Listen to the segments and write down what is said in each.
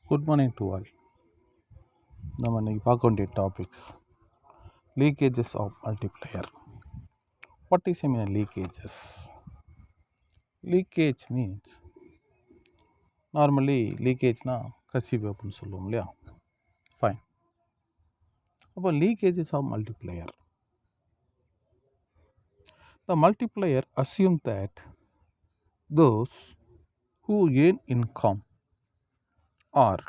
Good morning to all. நம்ம இன்றைக்கி பார்க்க வேண்டிய topics leakages of multiplier. What is mean leakages? Leakage means normally லீக்கேஜ்னா கசிவு அப்படின்னு சொல்லுவோம் இல்லையா? ஃபைன். அப்போ leakages of multiplier. The multiplier assume that those who earn income are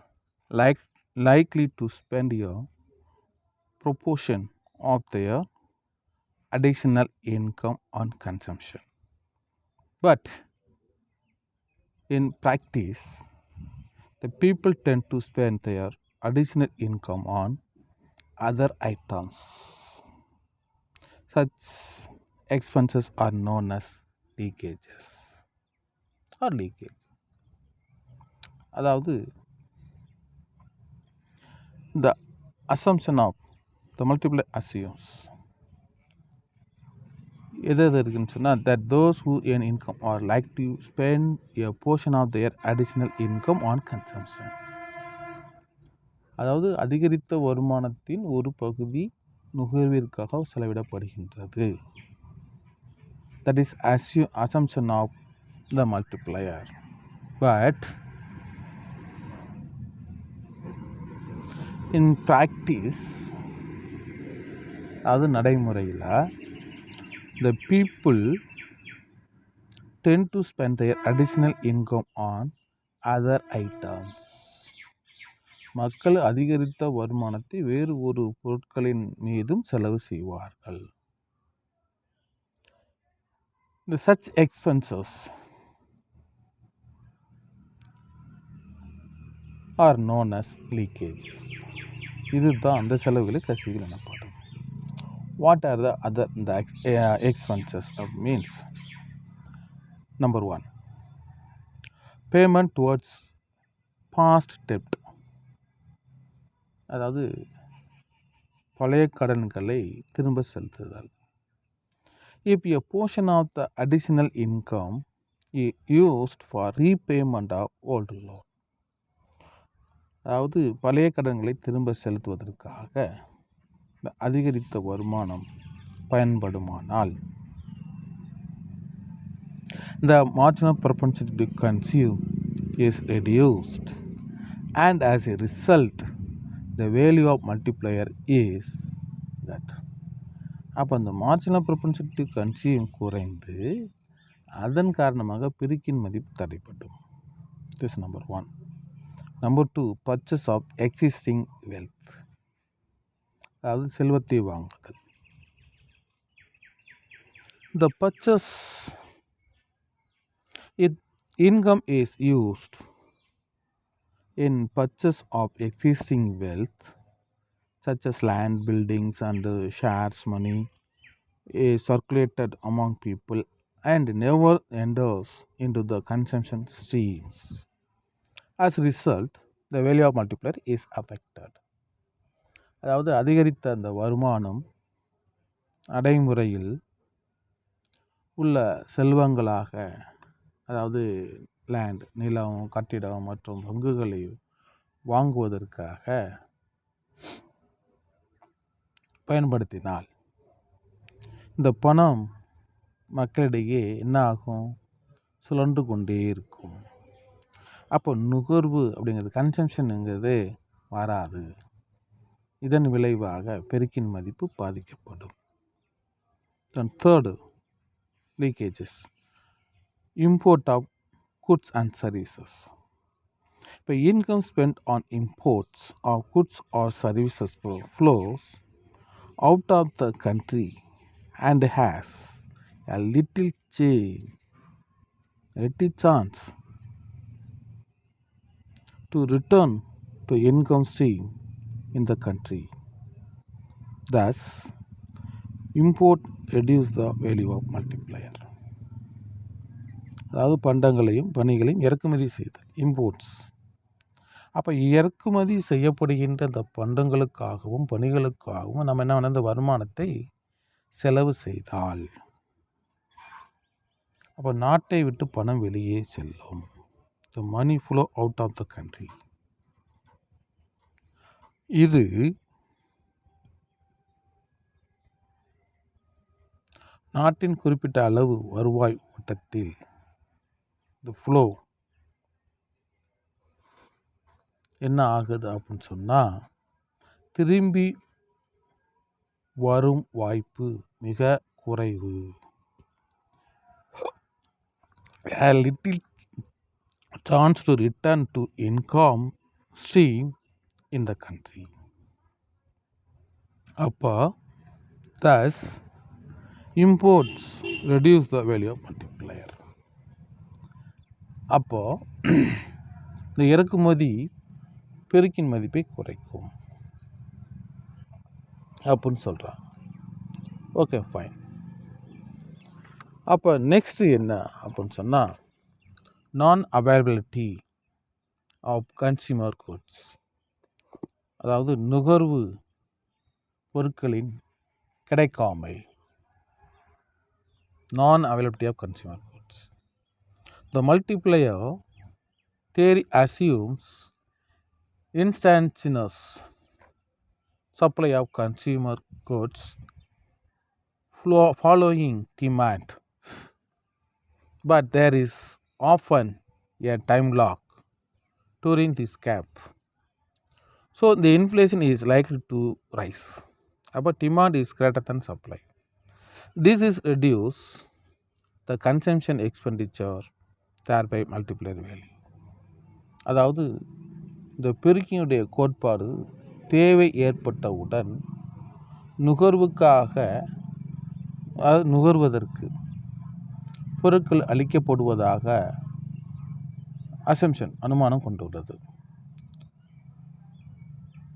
likely to spend a proportion of their additional income on consumption. But in practice, the people tend to spend their additional income on other items. Such expenses are known as leakages or leakage. அதாவது the assumption of the multiplier assumes எது இருக்குன்னு சொன்னால் that those who earn income are like to spend a portion of their additional income on consumption. அதாவது அதிகரித்த வருமானத்தின் ஒரு பகுதி நுகர்விற்காக செலவிடப்படுகின்றது. That is assumption of the multiplier. But in practice, அது நடைமுறையில் the people tend to spend their additional income on other items. மக்கள் அதிகரித்த வருமானத்தை வேறு ஒரு பொருட்களின் மீதும் செலவு செய்வார்கள். The such expenses are known as leakages. இதுதான் அந்த செலவுகளை கசிவுகள் எனப்படும். What are the other expenses? Means number 1, payment towards past debt. அதாவது பழைய கடன்களை திரும்ப செலுத்துதல். If a portion of the additional income is used for repayment of old loan, அதாவது பழைய கடன்களை திரும்ப செலுத்துவதற்காக அதிகரித்த வருமானம் பயன்படுமானால் the marginal propensity to consume is reduced, and as a result the value of multiplier is that. அப்போ அந்த marginal propensity to consume குறைந்து அதன் காரணமாக பெருக்கின் மதிப்பு தடைப்படும். This number 1. Number 2, purchase of existing wealth, அதாவது செல்வத்தை வாங்குதல். The purchase income is used in purchase of existing wealth such as land, buildings and shares. Money is circulated among people and never enters into the consumption streams. As a result, the value of multiplier is affected. அதாவது அதிகரித்த அந்த வருமானம் நடைமுறையில் உள்ள செல்வங்களாக, அதாவது land, நிலம், கட்டிடம் மற்றும் பங்குகளை வாங்குவதற்காக பயன்படுத்தினால் இந்த பணம் மக்களிடையே என்ன ஆகும்? சுழன்று கொண்டே இருக்கும். அப்போ நுகர்வு அப்படிங்கிறது, கன்சம்ஷனுங்கிறது வராது. இதன் விளைவாக பெருக்கின் மதிப்பு பாதிக்கப்படும். Third, leakages, import of goods and services. இப்போ income spend on imports of goods or services flows out of the country and has a little chance to return to income stream in the country. Thus, import reduce the value of multiplier. அதாவது பண்டங்களையும் பணிகளையும் இறக்குமதி செய்தல், imports. அப்போ இறக்குமதி செய்யப்படுகின்ற அந்த பண்டங்களுக்காகவும் பணிகளுக்காகவும் நம்ம என்ன பண்ண, இந்த வருமானத்தை செலவு செய்தால் அப்போ நாட்டை விட்டு பணம் வெளியே செல்லும். The money flow out of the country. இது நாட்டின் குறிப்பிட்ட அளவு வருவாய் ஓட்டத்தில் இந்த ஃப்ளோ என்ன ஆகுது அப்படின்னு சொன்னால் திரும்பி வரும் வாய்ப்பு மிக குறைவு. A little chance to return to income stream in the country. அப்போ thus imports reduce the value of multiplier. அப்போ இந்த இறக்குமதி பெருக்கின் மதிப்பை குறைக்கும் அப்படின்னு சொல்கிறான். Okay fine. அப்போ நெக்ஸ்ட்டு என்ன அப்படின்னு சொன்னால் நான் அவைலபிலிட்டி ஆஃப் கன்சியூமர் குட்ஸ், அதாவது நுகர்வு பொருட்களின் கிடைக்காமை. நான் availability of consumer goods. The multiplier theory assumes instantaneous supply of consumer goods following demand, but there is often a time lag during this gap. So the inflation is likely to rise, but demand is greater than supply. This is reduce the consumption expenditure, thereby multiplier value. அதாவது இந்த பெருக்கினுடைய கோட்பாடு தேவை ஏற்பட்டவுடன் நுகர்வுக்காக நுகர்வதற்கு பொருட்கள் அளிக்கப்படுவதாக assumption அனுமானம் கொண்டுள்ளது.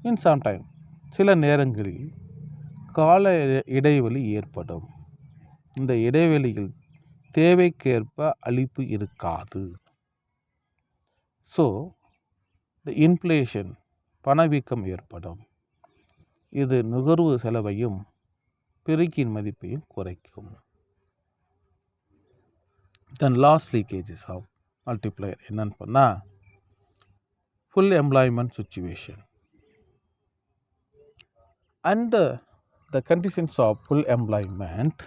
In some time சில நேரங்களில் கால இடைவெளி ஏற்படும். இந்த இடைவெளியில் தேவைக்கேற்ப அளிப்பு இருக்காது. ஸோ த இன்ஃப்ளேஷன் பணவீக்கம் ஏற்படும். இது நுகர்வு செலவையும் பெருக்கின் மதிப்பையும் குறைக்கும். Then last leakages of multiplier என்னன்னு பண்ணால் full employment situation. Under the conditions of full employment,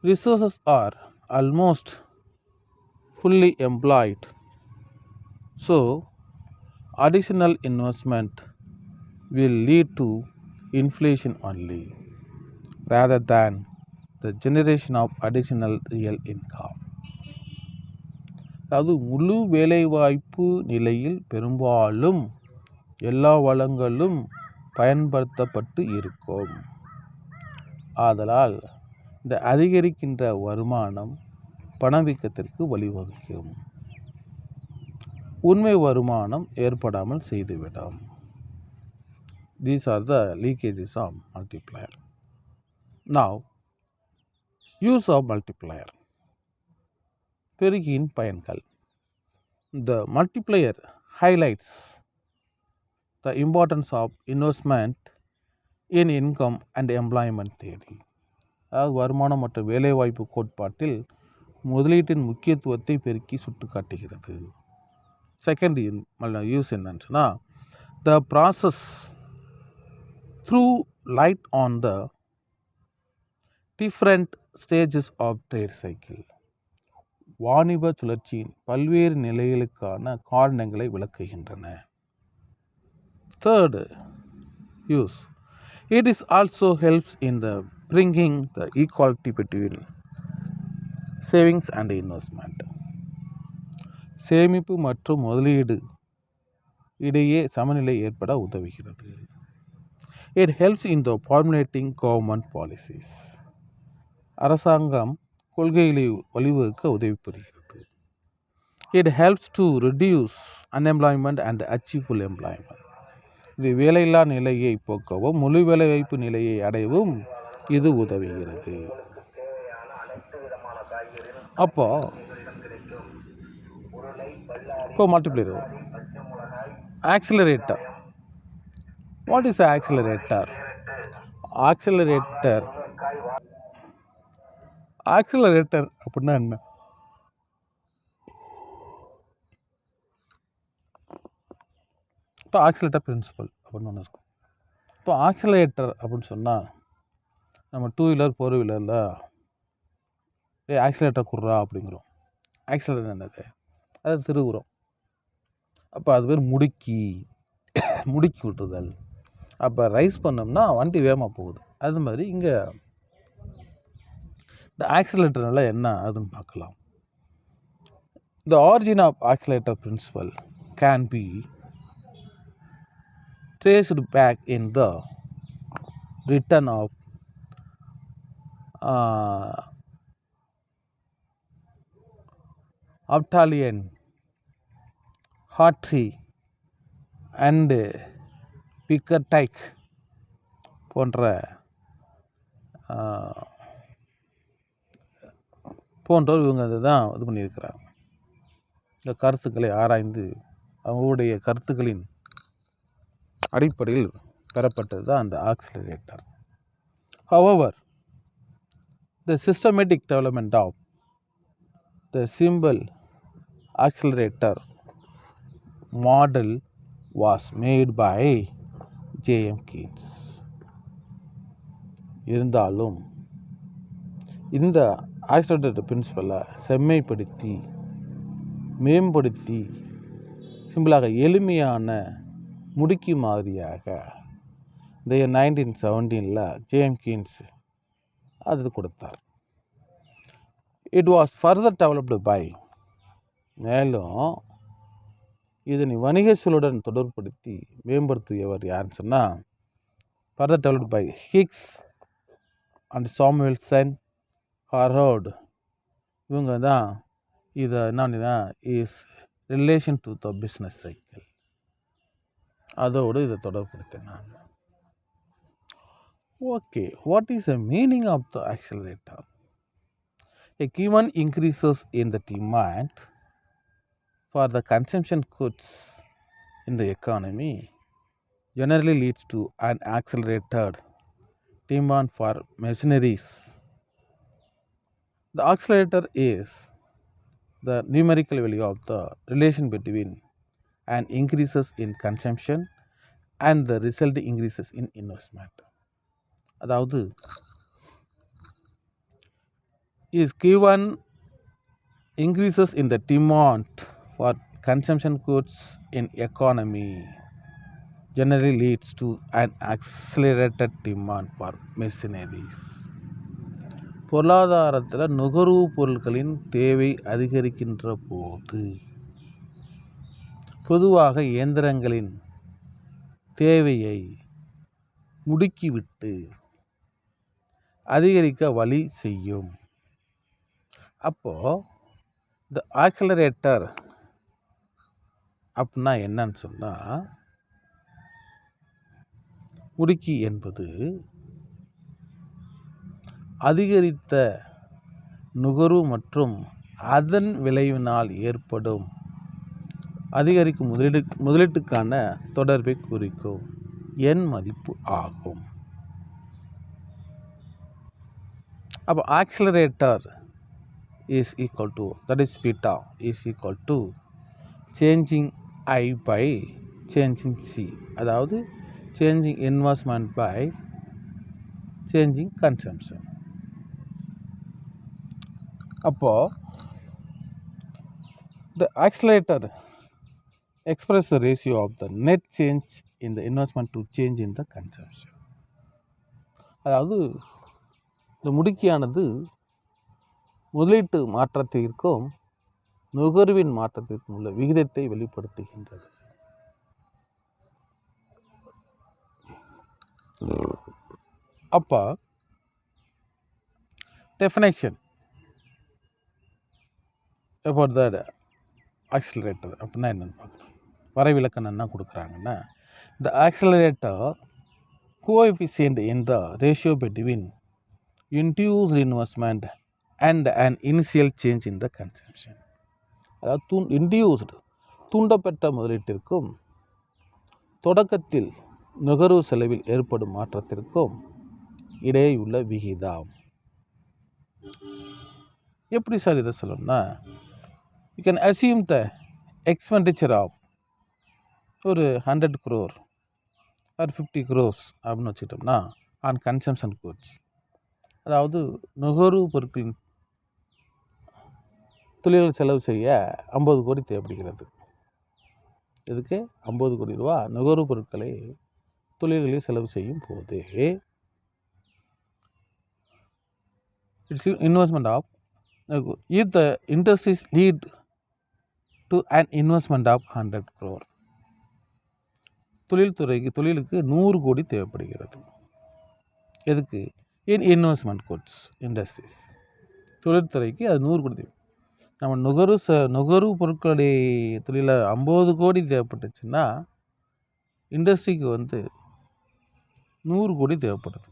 resources are almost fully employed, so additional investment will lead to inflation only rather than the generation of additional real income. அதாவது முழு வேலைவாய்ப்பு நிலையில் பெரும்பாலும் எல்லா வளங்களும் பயன்படுத்தப்பட்டு இருக்கும். ஆதலால் இந்த அதிகரிக்கின்ற வருமானம் பணவீக்கத்திற்கு வழிவகுக்கும். உண்மை வருமானம் ஏற்படாமல் செய்துவிடும். These are the leakages of multiplier. Now, use of multiplier. பெருக்கியின் பயன்கள். The multiplier highlights the importance of investment in income and employment theory. அதாவது வருமானம் மற்றும் வேலைவாய்ப்பு கோட்பாட்டில் முதலீட்டின் முக்கியத்துவத்தை பெருக்கி சுட்டு காட்டுகிறது. செகண்ட் யூஸ் என்னன்னு சொன்னால் the process through light on the different stages of trade cycle. வாணிப சுழற்சியின் பல்வேறு நிலைகளுக்கான காரணங்களை விளக்குகின்றன. Third use, it is also helps in the bringing the equality between savings and investment. சேமிப்பு மற்றும் முதலீடு இடையே சமநிலை ஏற்பட உதவுகிறது. It helps in the formulating government policies. அரசாங்கம் கொள்கைகளை வழிவகுக்க உதவி புரிகிறது. It helps to reduce unemployment and achieve full employment. இது வேலையில்லா நிலையை போக்கவும் முழு வேலைவாய்ப்பு நிலையை அடையவும் இது உதவுகிறது. அப்போ multiplier accelerator. What is accelerator? Accelerator அப்படின்னா என்ன? இப்போ ஆக்சிலேட்டர் பிரின்சிபல் அப்படின்னு ஒன்று இருக்கும். இப்போ ஆக்சிலேட்டர் அப்படின்னு சொன்னால் நம்ம 2 வீலர் 4 வீலரில் ஆக்சிலேட்டர் குடுறா அப்படிங்கிறோம். ஆக்சிலேட்டர் என்னது? அதை திருவுறோம். அப்போ அது பேர் முடுக்கி விட்டுதல். அப்போ ரைஸ் பண்ணோம்னா வண்டி வேகமாக போகுது. அது மாதிரி இங்கே இந்த ஆக்சிலேட்டர்னால என்ன அதுன்னு பார்க்கலாம். The origin of accelerator principle can be traced back in the return of Italian Hartree and Piccadilly போன்றவர் இவங்க அதை தான் இது பண்ணியிருக்கிறாங்க. இந்த கருத்துக்களை ஆராய்ந்து அவங்களுடைய கருத்துக்களின் அடிப்படையில் பெறப்பட்டது தான் அந்த accelerator. However, the systematic development of the simple accelerator model was made by J.M. Keynes. இருந்தாலும் இந்த ஆக்சிலரேட்டர் பிரின்சிபலை செம்மைப்படுத்தி மேம்படுத்தி சிம்பிளாக எளிமையான முடுக்கி மாதிரியாக இந்த 1917 ஜேஎம் கீன்ஸ் அது கொடுத்தார். It was further developed by, மேலும் இதனை வணிக சூழலுடன் தொடர்புபடுத்தி மேம்படுத்தியவர் யாருன்னு சொன்னால் further developed by Hicks and Samuelson Harrod. இவங்க தான் இதை என்னன்னா is relation to the business cycle, அதோடு இதை தொடர்புபடுத்தினாங்க. Okay, what is the meaning of the accelerator? A given increases in the demand for the consumption goods in the economy generally leads to an accelerated demand for machineries. The accelerator is the numerical value of the relation between an increases in consumption and the resulting increases in investment. அதாவது is given increases in the demand for consumption goods in economy generally leads to an accelerated demand for machineries. பொருளாதாரத்தில் நுகர்வு பொருட்களின் தேவை அதிகரிக்கின்ற போது பொதுவாக இயந்திரங்களின் தேவையை முடுக்கிவிட்டு அதிகரிக்க வழி செய்யும். அப்போது இந்த ஆக்சிலரேட்டர் அப்படின்னா என்னன்னு சொன்னால், முடுக்கி என்பது அதிகரித்த நுகர்வு மற்றும் அதன் விளைவினால் ஏற்படும் அதிகரிக்கும் முதலீட்டுக்கான தொடர்பை குறிக்கும் எண் மதிப்பு ஆகும். அப்போ accelerator is equal to, that is beta is equal to changing I by changing C, அதாவது changing investment by changing consumption. அப்போ the accelerator express the ratio of the net change in the investment to change in the consumption. அதாவது இந்த முடுக்கியானது முதலீட்டு மாற்றத்திற்கும் நுகர்வின் மாற்றத்திற்கும் உள்ள விகிதத்தை வெளிப்படுத்துகின்றது. அப்போ டெஃபினேஷன் about that accelerator அப்படின்னா என்னென்னு பார்க்கலாம். வரைவிலக்கணம் என்ன கொடுக்குறாங்கன்னா, the accelerator coefficient in the ratio between induced investment and an initial change in the consumption. அதாவது இன்டியூஸ்டு தூண்டப்பட்ட முதலீட்டிற்கும் தொடக்கத்தில் நுகர்வு செலவில் ஏற்படும் மாற்றத்திற்கும் இடையே உள்ள விகிதம். எப்படி சார் இதை சொல்லணும்னா, you can assume the expenditure of ஒரு 100 crore ஆர் 50 crores அப்படின்னு வச்சுக்கிட்டோம்னா ஆன் கன்சம்ஷன் goods, அதாவது நுகர்வு பொருட்களின் தொழில்கள் செலவு செய்ய 50 கோடி தேவைப்படுகிறது. இதுக்கு 50 கோடி ரூபா நுகர்வு பொருட்களை தொழில்களில் செலவு செய்யும் போது it's investment of if the industries lead to an investment of 100 crore, தொழிலுக்கு 100 கோடி தேவைப்படுகிறது. எதுக்கு? இன்வெஸ்ட்மெண்ட் குட்ஸ் இண்டஸ்ட்ரீஸ், தொழில்துறைக்கு அது 100 கோடி தேவை. நம்ம நுகர்வு பொருட்களுடைய தொழில 50 கோடி தேவைப்பட்டுச்சுன்னா இண்டஸ்ட்ரிக்கு 100 கோடி தேவைப்படுது.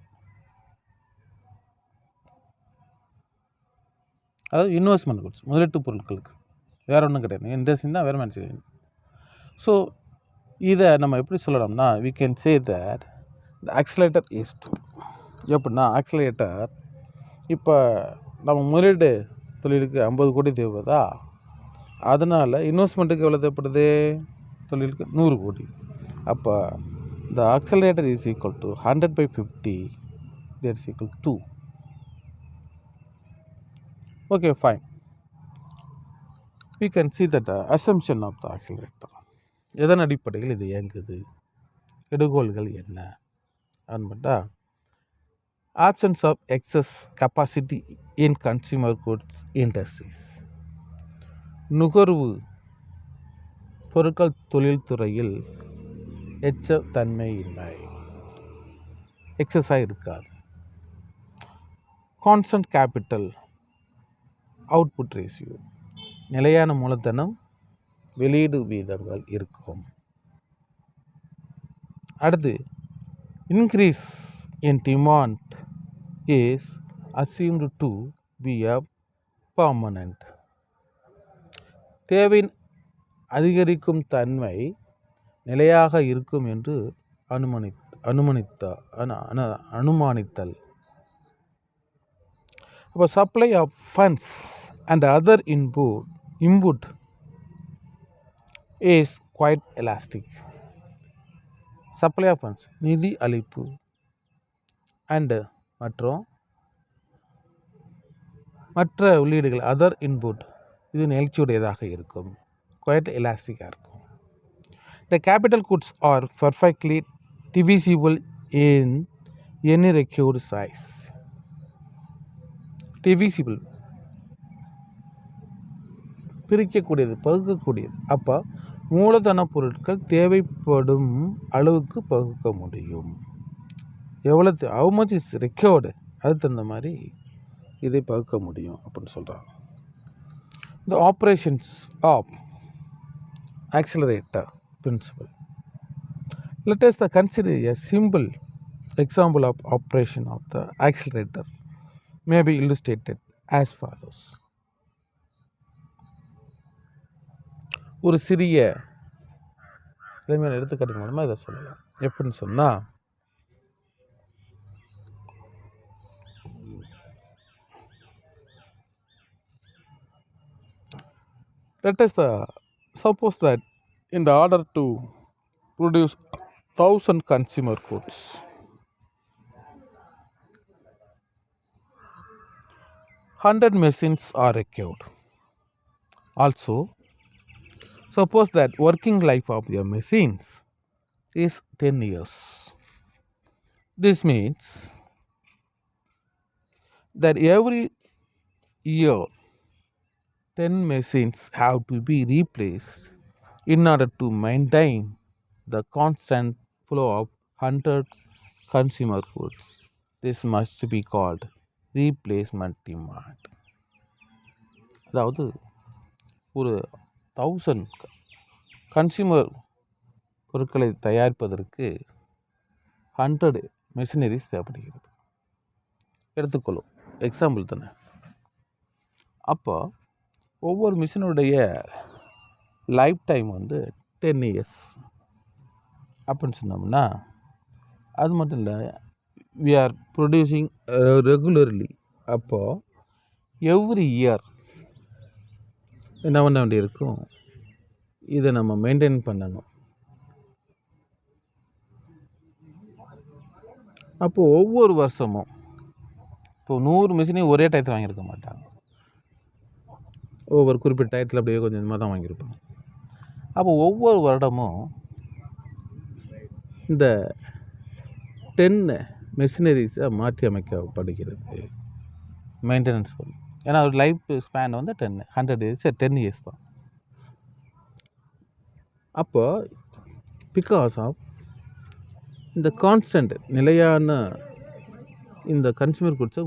அதாவது இன்வெஸ்ட்மெண்ட் குட்ஸ், முதலீட்டு பொருட்களுக்கு, வேற ஒன்றும் கிடையாது. இண்டஸ்ட்ரின்னா வேறு மேனுஃபேக்சரிங். ஸோ இதை நம்ம எப்படி சொல்லலாம்னா we can say that the accelerator is true. எப்படின்னா ஆக்சிலேட்டர் இப்போ நம்ம முதலீடு தொழிலுக்கு 50 கோடி தேவைப்படுதா, அதனால் இன்வெஸ்ட்மெண்ட்டுக்கு எவ்வளோ தேவைப்படுது, தொழிலுக்கு 100 கோடி. அப்போ the accelerator is equal to 100/50, that is equal to 2. Okay, fine. We can see that the assumption of the accelerator, எதன் அடிப்படையில் இது இயங்குது, எடுகோள்கள் என்ன அப்படின்ட்டா, absence of excess capacity in consumer goods industries, நுகர்வு பொருட்கள் தொழில்துறையில் எச்ச தன்மை இல்லை, எக்ஸஸாக இருக்காது. கான்ஸ்டன்ட் கேபிட்டல் அவுட்புட் ரேஷியோ, நிலையான மூலதனம் வெளியீடு வீதங்கள் இருக்கும். அடுத்து increase in demand is assumed to be a permanent, தேவையின் அதிகரிக்கும் தன்மை நிலையாக இருக்கும் என்று அனுமானித்தல். அப்போ supply of funds and other input is quite elastic. Supply of funds, நிதி அளிப்பு, அண்டு மற்ற உள்ளீடுகள், அதர் இன்புட், இது நிகழ்ச்சியுடையதாக இருக்கும், குவைட் எலாஸ்டிக்காக இருக்கும். The capital goods are perfectly divisible in any required size. Divisible, பிரிக்கக்கூடியது, பகுக்கக்கூடியது. அப்போ மூலதன பொருட்கள் தேவைப்படும் அளவுக்கு பகுக்க முடியும். எவ்வளோ how much is required, அதுக்கு தகுந்த மாதிரி இதை பகுக்க முடியும் அப்படின்னு சொல்கிறாங்க. The operations of accelerator principle. Let us consider a simple example of operation of the accelerator may be illustrated as follows. ஒரு சிறிய எளிமையான எடுத்துக்காட்டு மூலமாக இதை சொல்லலாம். எப்படின்னு சொன்னால், let us suppose that in the order to produce 1000 consumer goods, 100 machines are required. Also, suppose that working life of your machines is 10 years. This means that every year 10 machines have to be replaced in order to maintain the constant flow of 100 consumer goods. This must be called replacement demand. அதாவது ஒரு 1000 consumer பொருட்களை தயாரிப்பதற்கு 100 machineries தேவைப்படுகிறது. எடுத்துக்கொள்ளும் example தானே. அப்போ ஒவ்வொரு மிஷினுடைய life time 10 years அப்படின்னு சொன்னோம்னா, அது மட்டும் இல்லை, வி ஆர் ப்ரொடியூசிங் ரெகுலர்லி. அப்போது எவ்ரி இயர் என்ன பண்ண வேண்டியிருக்கும், இதை நம்ம மெயின்டைன் பண்ணணும். அப்போது ஒவ்வொரு வருஷமும் இப்போது 100 மிஷினையும் ஒரே டயத்தில் வாங்கியிருக்க மாட்டாங்க. ஒவ்வொரு குறிப்பிட்ட டயத்தில் அப்படியே கொஞ்சம் கொஞ்சமாக தான் வாங்கியிருப்பாங்க. அப்போ ஒவ்வொரு வருடமும் இந்த 10 மெஷினரிஸை மாற்றி அமைக்கப்படுகிறது, மெயின்டெனன்ஸ் பண்ணி. ஏன்னா ஒரு லைஃப் ஸ்பேன் வந்து 100 இயர்ஸ் 10 இயர்ஸ் தான். அப்போ பிகாஸ் ஆஃப் இந்த கான்ஸ்டன்ட் நிலையான இந்த கன்சூமர் குட்ஸை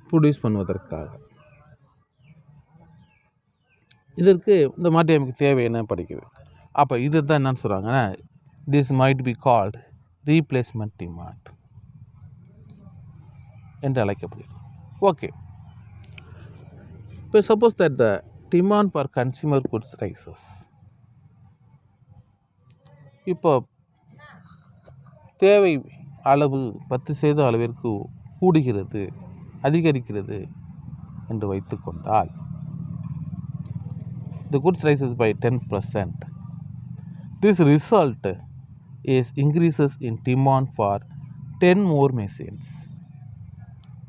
ப்ரொடியூஸ் பண்ணுவதற்காக இதற்கு இந்த மாற்றி அமைக்க தேவை என்ன படிக்குது. அப்போ இது தான் என்னன்னு சொல்கிறாங்கன்னா, this might be called replacement demand என்று அழைக்கப்படுகிறது. ஓகே, இப்போ suppose that the demand for consumer goods rises. இப்போ தேவை அளவு 10% அளவிற்கு கூடுகிறது, அதிகரிக்கிறது என்று வைத்துக்கொண்டால், the goods rises by 10%. This result is increases in demand for 10 more machines.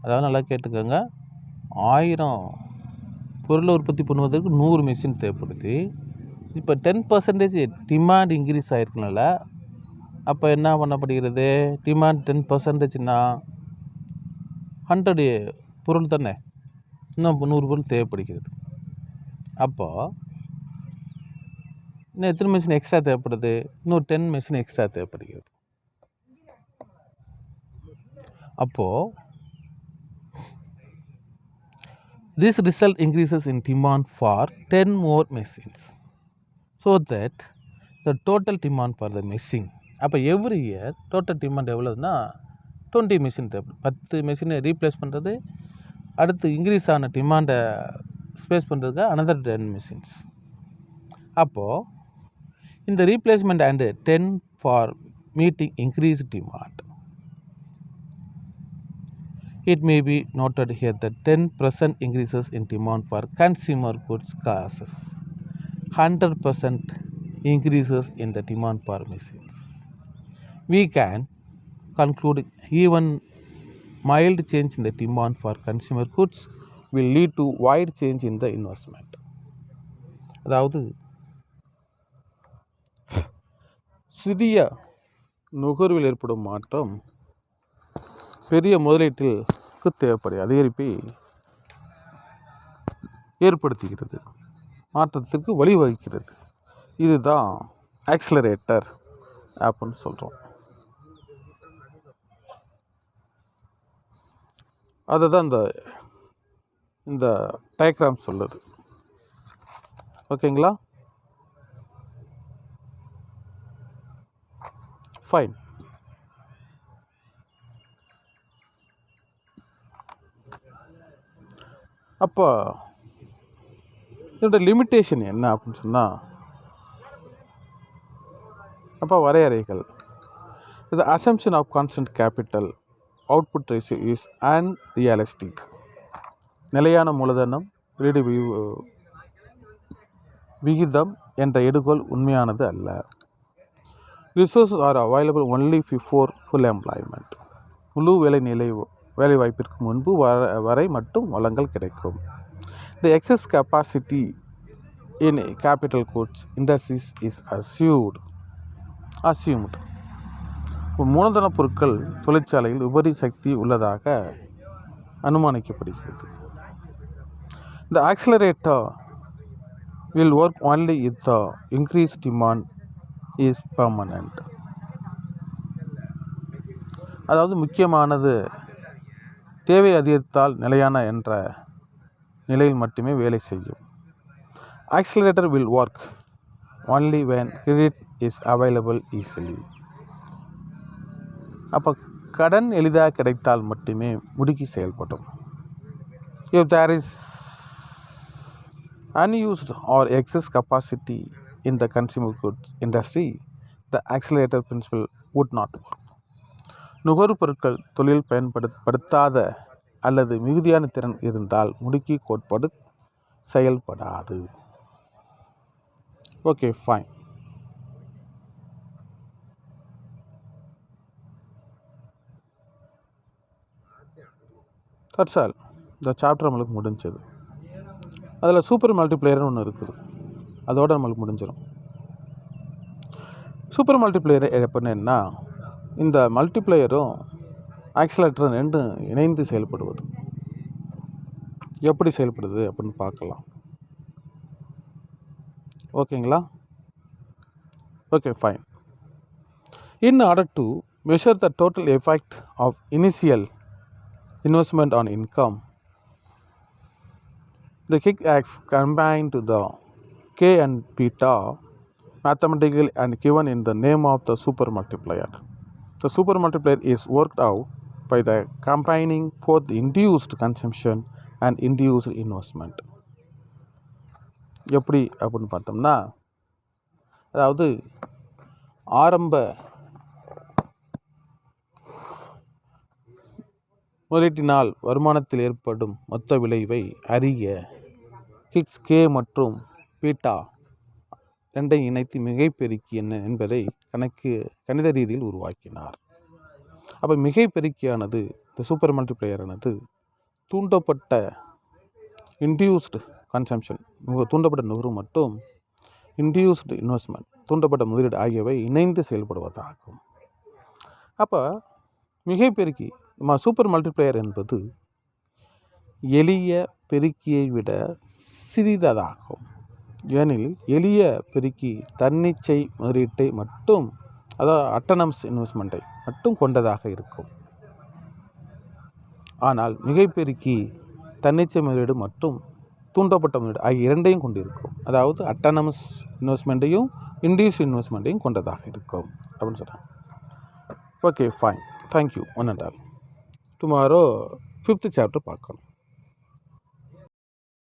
அதாவது நல்லா கேட்டுக்கோங்க, 1000 பொருளை உற்பத்தி பண்ணுவதற்கு 100 மிஷின் தேவைப்படுது. இப்போ 10% டிமாண்ட் இன்க்ரீஸ் ஆகிருக்கனால அப்போ என்ன பண்ணப்படுகிறது, டிமாண்ட் 10%னா 100 பொருள் தானே, இன்னும் 100 பொருள் தேவைப்படுகிறது. அப்போது இன்னும் எத்தனை மிஷின் எக்ஸ்ட்ரா தேவைப்படுது, இன்னும் 10 மிஷின் எக்ஸ்ட்ரா தேவைப்படுகிறது. அப்போது this result increases in demand for 10 more machines, so that the total demand for the machine. அப்போ எவ்ரி இயர் டோட்டல் டிமாண்ட் எவ்வளோன்னா 20 மிஷின் தேவைப்படும். 10 மிஷினை ரீப்ளேஸ் பண்ணுறது, அடுத்து இன்க்ரீஸ் ஆன டிமாண்டை ஸ்பேஸ் பண்ணுறதுக்கு another 10 மிஷின்ஸ். அப்போது இந்த replacement and 10 for meeting increase demand. It may be noted here that 10% increases in demand for consumer goods causes 100% increases in the demand for machines. We can conclude even mild change in the demand for consumer goods will lead to wide change in the investment. அதாவது சிறிய நுகர்வில் ஏற்படும் மாற்றம் பெரிய முதலீட்டிற்கு தேவைப்படும் அதிகரிப்பை ஏற்படுத்துகிறது, மாற்றத்திற்கு வழிவகுக்கிறது. இதுதான் ஆக்சிலரேட்டர் அப்படின்னு சொல்கிறோம். அதை தான் இந்த டயக்ராம் சொல்லுது. ஓகேங்களா, ஃபைன். அப்போ இதோட லிமிட்டேஷன் என்ன அப்படின்னு சொன்னால், அப்போ வரையறைகள், இது assumption of constant capital output ratio is unrealistic. நிலையான மூலதனம் வெளியீடு விகிதம் என்ற எடுகோள் உண்மையானது அல்ல. Resources are available only before full employment. முழு வேலை வாய்ப்பிற்கு முன்பு வரை மட்டும் வளங்கள் கிடைக்கும். The excess capacity in capital goods industries is assumed. மூலதன பொருட்கள் தொழிற்சாலையில் உபரி சக்தி உள்ளதாக அனுமானிக்கப்படுகிறது. The accelerator will work only if the increased demand is permanent. அதாவது முக்கியமானது தேவை அதிகரித்தால் நிலையான என்ற நிலையில் மட்டுமே வேலை செய்யும். Accelerator will work only when credit is available easily. அப்போ கடன் எளிதாக கிடைத்தால் மட்டுமே முடுக்கி செயல்படும். If there is unused or excess capacity in the consumer goods industry, the accelerator principle would not work. நுகர்வுப் பொருட்கள் தொழில் பயன்படுத்தாத அல்லது மிகுதியான திறன் இருந்தால் முடுக்கி கோட்பாடு செயல்படாது. Okay, fine. That's all. இந்த சாப்டர் நம்மளுக்கு முடிஞ்சது. அதில் சூப்பர் மல்டிப்ளேயர்னு ஒன்று இருக்குது, அதோடு நம்மளுக்கு முடிஞ்சிடும். சூப்பர் மல்டிப்ளேயர் எப்படின்னா, இந்த மல்டிப்ளேயரும் ஆக்சிலேட்டரும் ரெண்டும் இணைந்து செயல்படுவது. எப்படி செயல்படுது அப்படின்னு பார்க்கலாம். ஓகேங்களா? Okay, fine. In order to measure the total effect of initial investment on income, the Hicks combined to the K and beta mathematical and given in the name of the super multiplier. The super multiplier is worked out by the combining both induced consumption and induced investment. எப்படி அப்படின்னு பார்த்தோம்னா, அதாவது ஆரம்ப முதலீட்டினால் வருமானத்தில் ஏற்படும் மொத்த விளைவை அறிய ஹிக்ஸ் கே மற்றும் பீட்டா ரெண்டையும் இணைத்து மிகைப்பெருக்கி என்ன என்பதை கணித ரீதியில் உருவாக்கினார். அப்போ மிகைப்பெருக்கியானது, இந்த சூப்பர் மல்டிப்ளேயரானது தூண்டப்பட்ட இன்டியூஸ்டு கன்சம்ஷன், தூண்டப்பட்ட நுகர்வு மற்றும் இன்டியூஸ்டு இன்வெஸ்ட்மெண்ட், தூண்டப்பட்ட முதலீடு ஆகியவை இணைந்து செயல்படுவதாகும். அப்போ மிகைப்பெருக்கி சூப்பர் மல்டிப்ளேயர் என்பது எளிய பெருக்கியை விட சிறிததாகும். ஏனெனில் எளிய பெருக்கி தன்னிச்சை முதலீட்டை மட்டும், அதாவது அட்டானமஸ் இன்வெஸ்ட்மெண்ட்டை மட்டும் கொண்டதாக இருக்கும். ஆனால் மிகைப்பெருக்கி தன்னிச்சை முதலீடு மற்றும் தூண்டப்பட்ட முதலீடு ஆகிய இரண்டையும் கொண்டிருக்கும். அதாவது அட்டானமஸ் இன்வெஸ்ட்மெண்ட்டையும் இன்டியூஸ் இன்வெஸ்ட்மெண்ட்டையும் கொண்டதாக இருக்கும் அப்படின்னு சொல்கிறாங்க. Okay, fine. Thank you. One and all. Tomorrow 5th chapter பார்க்கணும்.